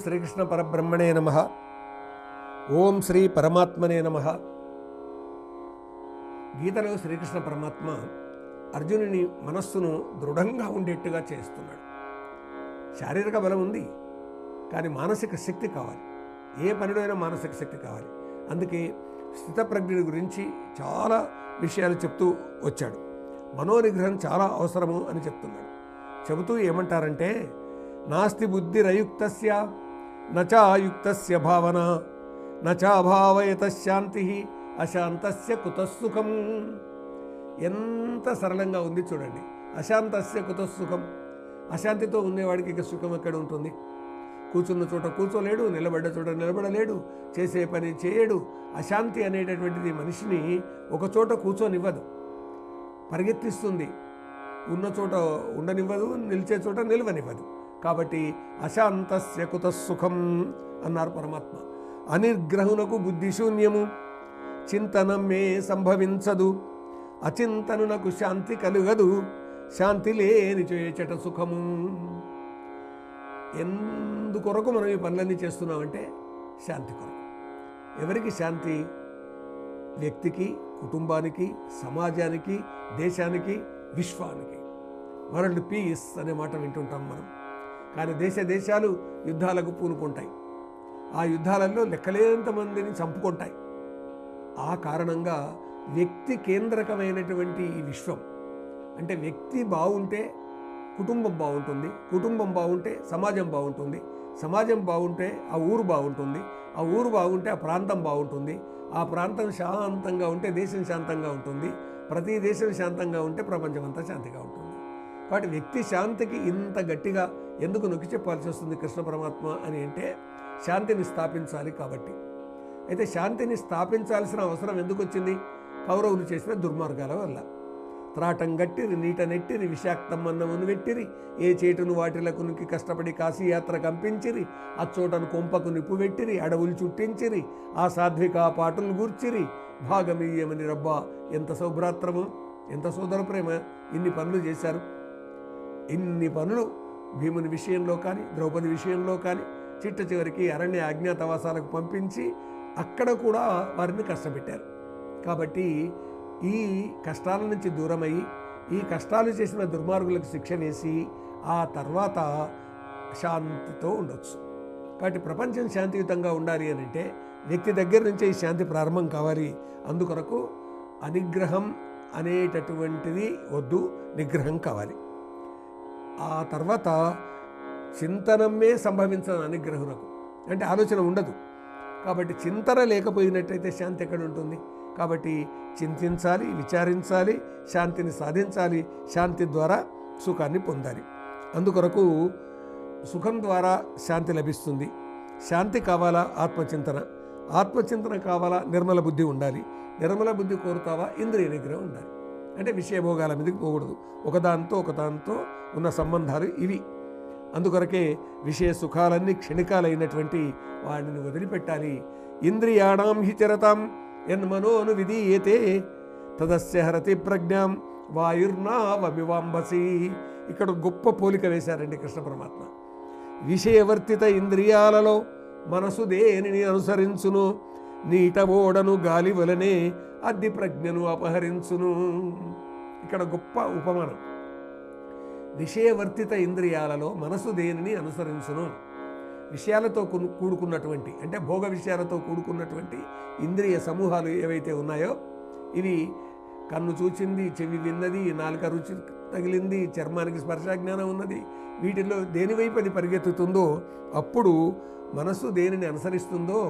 శ్రీకృష్ణ పరబ్రహ్మణే నమః. ఓం శ్రీ పరమాత్మనే నమః. గీతలో శ్రీకృష్ణ పరమాత్మ అర్జునుని మనస్సును దృఢంగా ఉండేట్టుగా చేస్తున్నాడు. శారీరక బలం ఉంది, కానీ మానసిక శక్తి కావాలి. ఏ పనిలోనైనా మానసిక శక్తి కావాలి. అందుకే స్థితప్రజ్ఞుడి గురించి చాలా విషయాలు చెప్తూ వచ్చాడు. మనోనిగ్రహం చాలా అవసరము అని చెప్తున్నాడు. చెబుతూ ఏమంటారంటే, నాస్తి బుద్ధిరయుక్తస్య నచాయుక్తస్య భావన నచాభావయత శాంతి అశాంతస్య కుతఃసుఖం. ఎంత సరళంగా ఉంది చూడండి. అశాంతస్య కుతఃసుఖం. అశాంతితో ఉండేవాడికి ఇక సుఖం ఎక్కడ ఉంటుంది? కూర్చున్న చోట కూర్చోలేడు, నిలబడ్డ చోట నిలబడలేడు, చేసే పని చేయడు. అశాంతి అనేటటువంటిది మనిషిని ఒక చోట కూర్చోనివ్వదు, పరిగెత్తిస్తుంది. ఉన్న చోట ఉండనివ్వదు, నిలిచే చోట నిలవనివ్వదు. కాబట్టి అశాంతస్య కుతఃసుఖం అన్నారు పరమాత్మ. అనిర్గ్రహునకు బుద్ధిశూన్యము, చింతనమే సంభవించదు, అచింతనునకు శాంతి కలుగదు, శాంతి లేని చేచట సుఖము. ఎందుకొరకు మనం ఈ పనులన్నీ చేస్తున్నామంటే శాంతి కొరకు. ఎవరికి శాంతి? వ్యక్తికి, కుటుంబానికి, సమాజానికి, దేశానికి, విశ్వానికి. వరల్డ్ పీస్ అనే మాట వింటుంటాం మనం. కానీ దేశాలు యుద్ధాలకు పూనుకుంటాయి. ఆ యుద్ధాలలో లెక్కలేనంత మందిని చంపుకుంటాయి. ఆ కారణంగా వ్యక్తి కేంద్రకమైనటువంటి ఈ విశ్వం, అంటే వ్యక్తి బాగుంటే కుటుంబం బాగుంటుంది, కుటుంబం బాగుంటే సమాజం బాగుంటుంది, సమాజం బాగుంటే ఆ ఊరు బాగుంటుంది, ఆ ఊరు బాగుంటే ఆ ప్రాంతం బాగుంటుంది, ఆ ప్రాంతం శాంతంగా ఉంటే దేశం శాంతంగా ఉంటుంది, ప్రతి దేశం శాంతంగా ఉంటే ప్రపంచం అంతా శాంతిగా ఉంటుంది. కాబట్టి వ్యక్తి శాంతికి ఇంత గట్టిగా ఎందుకు నొక్కి చెప్పాల్సి వస్తుంది కృష్ణ పరమాత్మ అని అంటే, శాంతిని స్థాపించాలి కాబట్టి. అయితే శాంతిని స్థాపించాల్సిన అవసరం ఎందుకు వచ్చింది? కౌరవులు చేసిన దుర్మార్గాల వల్ల. త్రాటం గట్టిరి, నీట నెట్టిరి, విషాక్తం అన్నమును వెట్టిరి, ఏ చేటును వాటిలకునికి కష్టపడి కాశీయాత్ర కంపించిరి, అచ్చోటను కొంపకు నిప్పు వెట్టిరి, అడవులు చుట్టించిరి, ఆ సాధ్విక పాటలు గూర్చిరి, భాగమీయమని రబ్బా. ఎంత సౌభ్రాత్రము, ఎంత సోదర ప్రేమ! ఇన్ని పనులు చేశారు. ఇన్ని పనులు భీముని విషయంలో కానీ, ద్రౌపది విషయంలో కానీ, చిట్ట చివరికి అరణ్య అజ్ఞాతవాసాలకు పంపించి అక్కడ కూడా వారిని కష్టపెట్టారు. కాబట్టి ఈ కష్టాల నుంచి దూరమయ్యి, ఈ కష్టాలు చేసిన దుర్మార్గులకు శిక్ష వేసి ఆ తర్వాత శాంతితో ఉండొచ్చు. కాబట్టి ప్రపంచం శాంతియుతంగా ఉండాలి అని అంటే వ్యక్తి దగ్గర నుంచే ఈ శాంతి ప్రారంభం కావాలి. అందుకొరకు అనిగ్రహం అనేటటువంటిది వద్దు, నిగ్రహం కావాలి. ఆ తర్వాత చింతనమే సంభవించదు అనుగ్రహునకు, అంటే ఆలోచన ఉండదు. కాబట్టి చింతన లేకపోయినట్టయితే శాంతి ఎక్కడ ఉంటుంది? కాబట్టి చింతించాలి, విచారించాలి, శాంతిని సాధించాలి, శాంతి ద్వారా సుఖాన్ని పొందాలి. అందుకొరకు సుఖం ద్వారా శాంతి లభిస్తుంది. శాంతి కావాలా? ఆత్మచింతన. ఆత్మచింతన కావాలా? నిర్మల బుద్ధి ఉండాలి. నిర్మల బుద్ధి కోరుతావా? ఇంద్రియ నిగ్రహం ఉండాలి. అంటే విషయభోగాల మీదకి పోకూడదు. ఒకదాంతో ఉన్న సంబంధాలు ఇవి. అందుకొరకే విషయ సుఖాలన్నీ క్షణికాలైనటువంటి వాడిని వదిలిపెట్టాలి. ఇంద్రియాణం హి చరతాం యన్మనోను విధీయతే తదస్య హరతి ప్రజ్ఞాం వాయుర్నావమివాంబసి. ఇక్కడ గొప్ప పోలిక వేశారండి కృష్ణ పరమాత్మ. విషయవర్తిత ఇంద్రియాలలో మనసు దేనిని అనుసరించును, నీట ఓడను గాలి వలనే అద్ది ప్రజ్ఞను అపహరించును. ఇక్కడ గొప్ప ఉపమానం. విషయవర్తిత ఇంద్రియాలలో మనసు దేనిని అనుసరించును. విషయాలతో కూడుకున్నటువంటి, అంటే భోగ విషయాలతో కూడుకున్నటువంటి ఇంద్రియ సమూహాలు ఏవైతే ఉన్నాయో, ఇవి కన్ను చూచింది, చెవి విన్నది, నాలుక రుచి తగిలింది, చర్మానికి స్పర్శాజ్ఞానం ఉన్నది, వీటిల్లో దేనివైపు అది పరిగెత్తుతుందో అప్పుడు మనసు దేనిని అనుసరిస్తుందో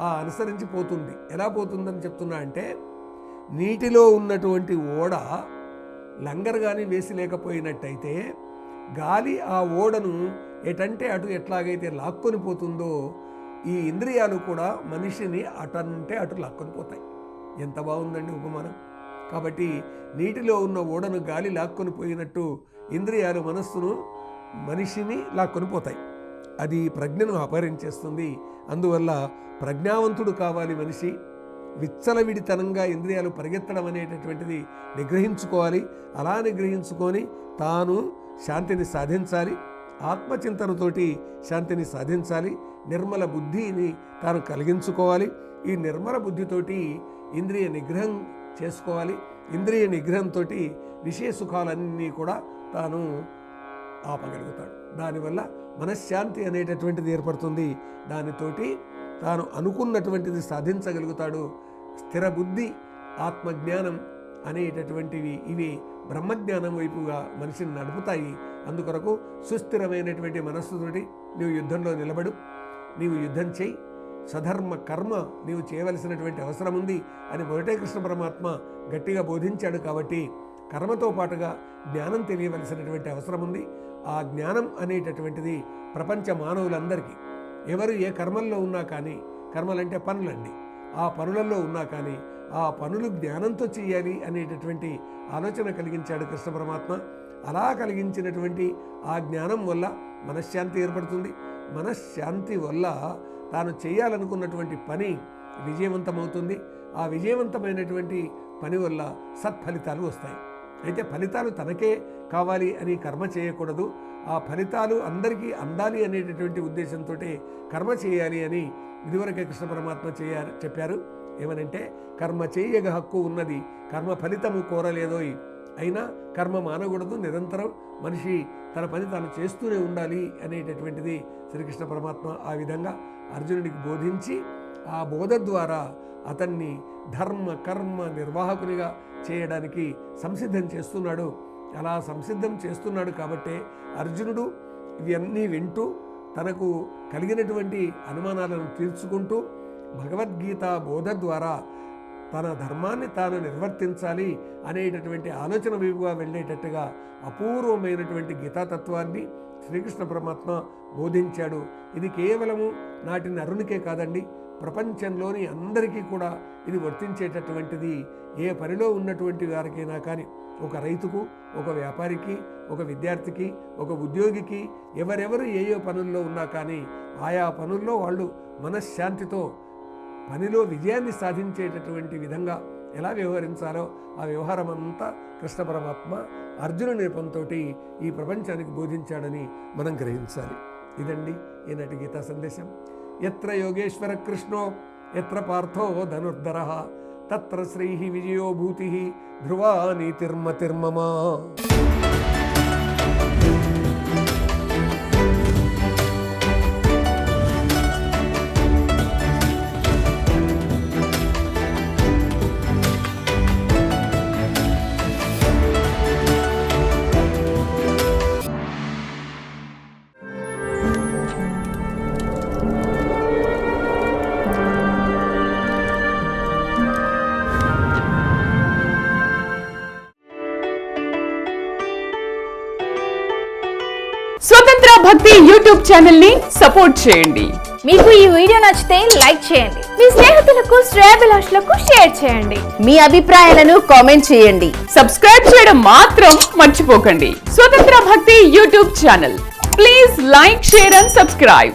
ఆ అనుసరించి పోతుంది. ఎలా పోతుందని చెప్తున్నా అంటే, నీటిలో ఉన్నటువంటి ఓడ లంగర్ కానీ వేసి లేకపోయినట్టయితే గాలి ఆ ఓడను ఎటంటే అటు ఎట్లాగైతే లాక్కొని పోతుందో, ఈ ఇంద్రియాలు కూడా మనిషిని అటంటే అటు లాక్కొని పోతాయి. ఎంత బాగుందండి ఉపమానం! కాబట్టి నీటిలో ఉన్న ఓడను గాలి లాక్కొని పోయినట్టు ఇంద్రియాలు మనస్సును, మనిషిని లాక్కొని పోతాయి. అది ప్రజ్ఞను అపహరించేస్తుంది. అందువల్ల ప్రజ్ఞావంతుడు కావాలి మనిషి. విచ్చలవిడితనంగా ఇంద్రియాలు పరిగెత్తడం అనేటటువంటిది నిగ్రహించుకోవాలి. అలా నిగ్రహించుకొని తాను శాంతిని సాధించాలి. ఆత్మచింతనతోటి శాంతిని సాధించాలి. నిర్మల బుద్ధిని తాను కలిగించుకోవాలి. ఈ నిర్మల బుద్ధితోటి ఇంద్రియ నిగ్రహం చేసుకోవాలి. ఇంద్రియ నిగ్రహంతో విషయ సుఖాలన్నీ కూడా తాను ఆపగలుగుతాడు. దానివల్ల మనశ్శాంతి అనేటటువంటిది ఏర్పడుతుంది. దానితోటి తాను అనుకున్నటువంటిది సాధించగలుగుతాడు. స్థిర బుద్ధి, ఆత్మజ్ఞానం అనేటటువంటివి ఇవి బ్రహ్మజ్ఞానం వైపుగా మనిషిని నడుపుతాయి. అందుకొరకు సుస్థిరమైనటువంటి మనస్సుతోటి నీవు యుద్ధంలో నిలబడు, నీవు యుద్ధం చేయి, సధర్మ కర్మ నీవు చేయవలసినటువంటి అవసరం ఉంది అని మొదటే కృష్ణ పరమాత్మ గట్టిగా బోధించాడు. కాబట్టి కర్మతో పాటుగా జ్ఞానం తెలియవలసినటువంటి అవసరం ఉంది. ఆ జ్ఞానం అనేటటువంటిది ప్రపంచ మానవులందరికీ ఎవరు ఏ కర్మల్లో ఉన్నా కానీ, కర్మలంటే పనులండి, ఆ పనులలో ఉన్నా కానీ ఆ పనులు జ్ఞానంతో చేయాలి అనేటటువంటి ఆలోచన కలిగించాడు కృష్ణ పరమాత్మ. అలా కలిగించినటువంటి ఆ జ్ఞానం వల్ల మనశ్శాంతి ఏర్పడుతుంది. మనశ్శాంతి వల్ల తాను చేయాలనుకున్నటువంటి పని విజయవంతమవుతుంది. ఆ విజయవంతమైనటువంటి పని వల్ల సత్ఫలితాలు వస్తాయి. అయితే ఫలితాలు తనకే కావాలి అని కర్మ చేయకూడదు. ఆ ఫలితాలు అందరికీ అందాలి అనేటటువంటి ఉద్దేశంతో కర్మ చేయాలి అని ఇదివరకే కృష్ణ పరమాత్మ చెప్పారు. ఏమనంటే, కర్మ చేయగ హక్కు ఉన్నది, కర్మ ఫలితము కోరలేదోయ్. అయినా కర్మ మానకూడదు, నిరంతరం మనిషి తన పని తాను చేస్తూనే ఉండాలి అనేటటువంటిది శ్రీకృష్ణ పరమాత్మ ఆ విధంగా అర్జునుడికి బోధించి, ఆ బోధ ద్వారా అతన్ని ధర్మ కర్మ నిర్వాహకునిగా చేయడానికి సంసిద్ధం చేస్తున్నాడు. అలా సంసిద్ధం చేస్తున్నాడు కాబట్టే అర్జునుడు ఇవన్నీ వింటూ తనకు కలిగినటువంటి అనుమానాలను తీర్చుకుంటూ భగవద్గీత బోధ ద్వారా తన ధర్మాన్ని తాను నిర్వర్తించాలి అనేటటువంటి ఆలోచన వైపుగా వెళ్ళేటట్టుగా అపూర్వమైనటువంటి గీతాతత్వాన్ని శ్రీకృష్ణ పరమాత్మ బోధించాడు. ఇది కేవలము నాటి నరునికే కాదండి, ప్రపంచంలోని అందరికీ కూడా ఇది వర్తించేటటువంటిది. ఏ పనిలో ఉన్నటువంటి వారికైనా కానీ, ఒక రైతుకు, ఒక వ్యాపారికి, ఒక విద్యార్థికి, ఒక ఉద్యోగికి, ఎవరెవరు ఏ పనుల్లో ఉన్నా కానీ ఆయా పనుల్లో వాళ్ళు మనశ్శాంతితో పనిలో విజయాన్ని సాధించేటటువంటి విధంగా ఎలా వ్యవహరించాలో ఆ వ్యవహారం అంతా కృష్ణ పరమాత్మ అర్జునుని రూపంతో ఈ ప్రపంచానికి బోధించాడని మనం గ్రహించాలి. ఇదండి ఈనాటి గీతా సందేశం. ఎత్ర యోగేశ్వర కృష్ణో ఎత్ర పార్థో ధనుర్ధరః తత్ర శ్రీ విజయో భూతి ధ్రువా నీతిర్మతిర్మమ. స్వతంత్ర భక్తి యూట్యూబ్ ఛానల్ ని సపోర్ట్ చేయండి. మీకు ఈ వీడియో నచ్చితే లైక్ చేయండి, మీ స్నేహితులకు శ్రేయోభిలాషులకు షేర్ చేయండి, మీ అభిప్రాయాలను కామెంట్ చేయండి. సబ్స్క్రైబ్ చేయడం మాత్రం మర్చిపోకండి. స్వతంత్ర భక్తి YouTube channel, please like, share and subscribe.